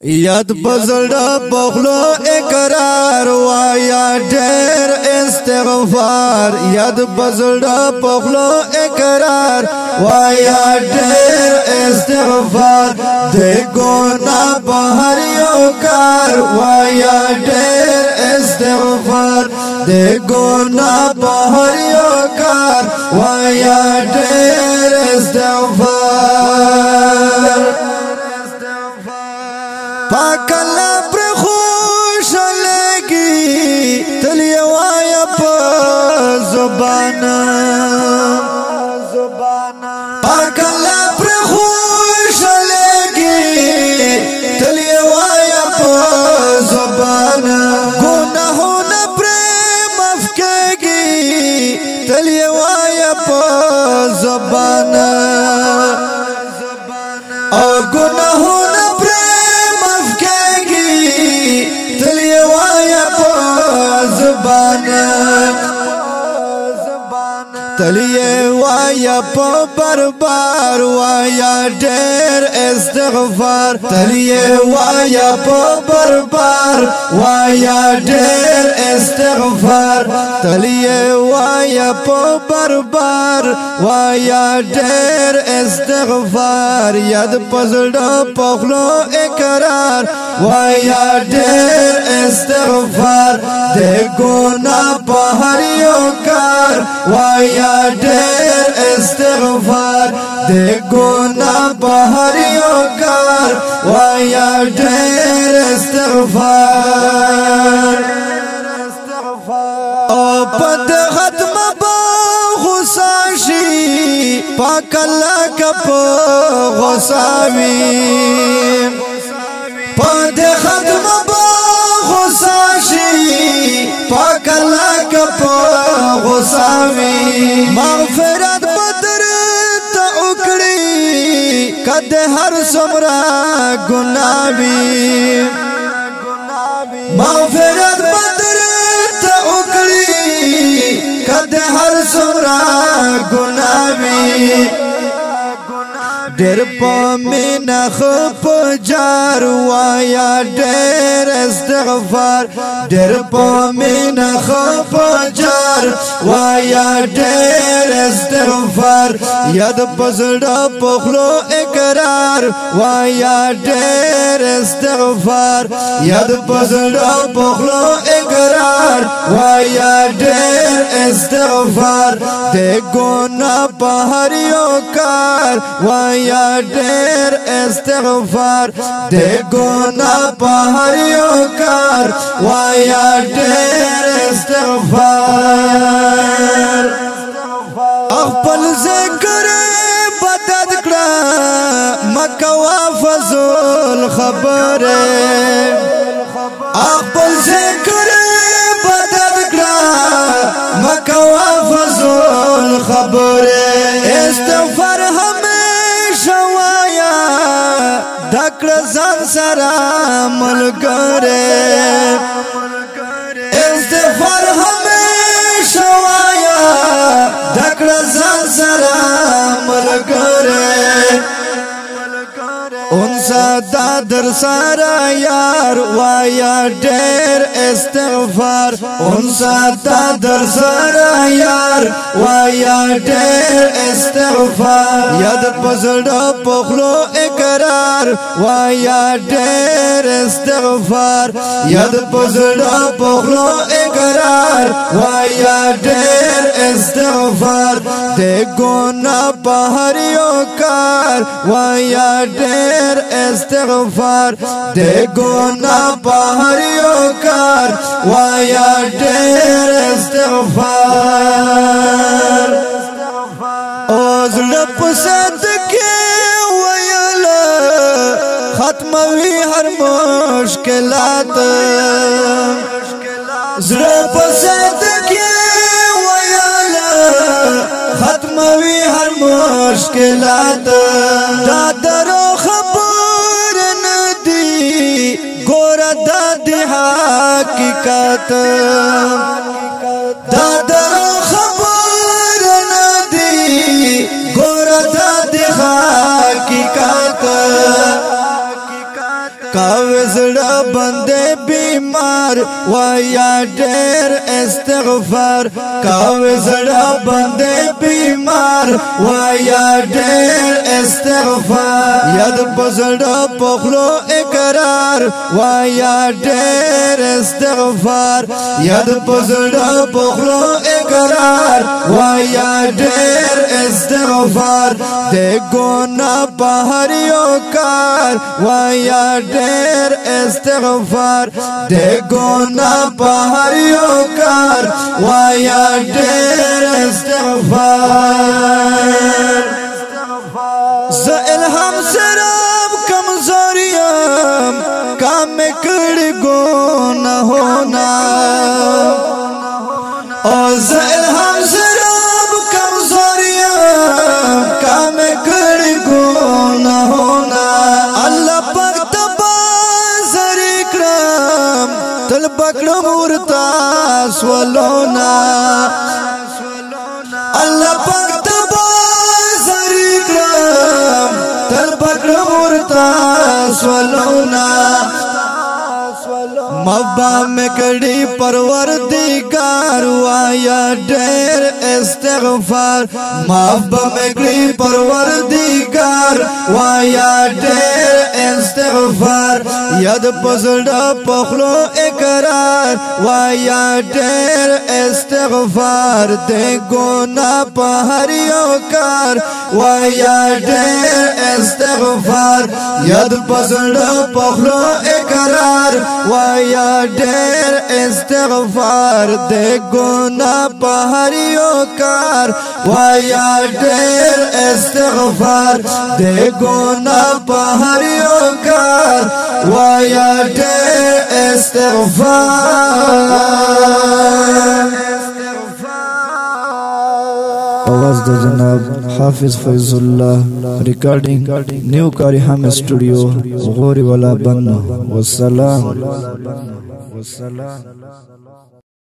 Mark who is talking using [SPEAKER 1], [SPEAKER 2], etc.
[SPEAKER 1] یاد بزړه بخلو اقرار وایا ډېر استغفار یاد بزړه بخلو اقرار وایا ډېر استغفار د ګنا بهر یو کار وایا ډېر استغفار د ګنا بهر یو کار وایا ډېر استغفار پاکلا پر خوش لگی تلی وایا پا زبان پاکلا پر خوش لگی تلی وایا پا زبان گناہون پر مفکگی تلی وایا پا زبان او گناہون تلیه وایا پا بربار وایا ډېر استغفار تلیه وایا پا بربار وایا ډېر استغفار تلیه وایا پا بربار وایا ډېر استغفار یاد پزړه پخلو اقرار وایا ډېر استغفار د ګنا په هر یو کار وایا ډېر استغفار د ګنا په هر یو کار وایا ډېر استغفار او پد ختم با غصه شي پاک الله کپ غصاوي پد ختم با غصه شي پاک الله کپ غصاوي مغفرت بدر ته وکړي کده هر څومره ګناوي مغفرت بدر ته وکړي کده هر څومره ګناوي ډېر پامینه خپ جار وایا ډېر استغفار ډېر پامینه خپ جار وایا ډېر استغفار یاد پزړه پخلو اقرار وایا ډېر استغفار یاد پزړه پخلو اقرار وایا ډېر استغفار د ګنا په هر یو کار وایا ډېر استغفار د ګنا په هر یو کار وایا ډېر استغفار خپل ذکر بدد کړه مکوا فضل خبره خپل ذکر بدد کړه مکوا فضل خبره استغفار دکړه ځان سره ملګری استغفار همیشه وایا دکړه ځان سره ملګری انسا دا در سارا یار وایا ډېر استغفار انسا دا در سارا یار وایا ډېر استغفار یاد پزړه پخلو اقرار وایا ډېر استغفار یاد پزړه پخلو اقرار وایا ډېر استغفار د ګنا په هر یو کار وایا ډېر استغفار د ګنا په هر یو کار وایا ډېر استغفار او زړه پسند کې ویل ختموي هر مشکلات زړه پسند کې ویل ختموي هر مشکلات دا درو حقیقت دا درو خبر ندی ګور دا د حقیقت زړه بندے بیمار وایا ډېر استغفار کاوه زړه بندے بیمار وایا ډېر استغفار یاد پزړه پخلو اقرار وایا ډېر استغفار یاد پزړه پخلو اقرار وایا ډېر استغفار دے گونا بہر یو کار وایا ډېر استغفار دے گونا بہر یو کار وایا ډېر استغفار ز الہام سرام کمزوریم کام کړي گونا ہونا او ز الہام سرام کمزوریم کام کړي گونا ہونا اللہ پاک تبا زری کرم تل بکړم ورتا سولونا اللہ پاک تبا زری کرم تل بکړم ورتا سولونا مبا میں کڑی پروردگار وایا ډېر استغفار مبا میں کڑی پروردگار وایا ډېر استغفار یاد پزړه پخلو اقرار وایا ډېر استغفار دے گونا په هر یو کار وایا ډېر استغفار یاد پزړه پخلو اقرار وایا ډېر استغفار دے گونا په هر یو کار وایا ډېر استغفار دے گونا په هر یو کار وایا ډېر استغفار
[SPEAKER 2] आवाज द जनाब हाफिज फैज Ullah recording new कारिहाम स्टूडियो गोरी वाला बन्नो वस्सलाम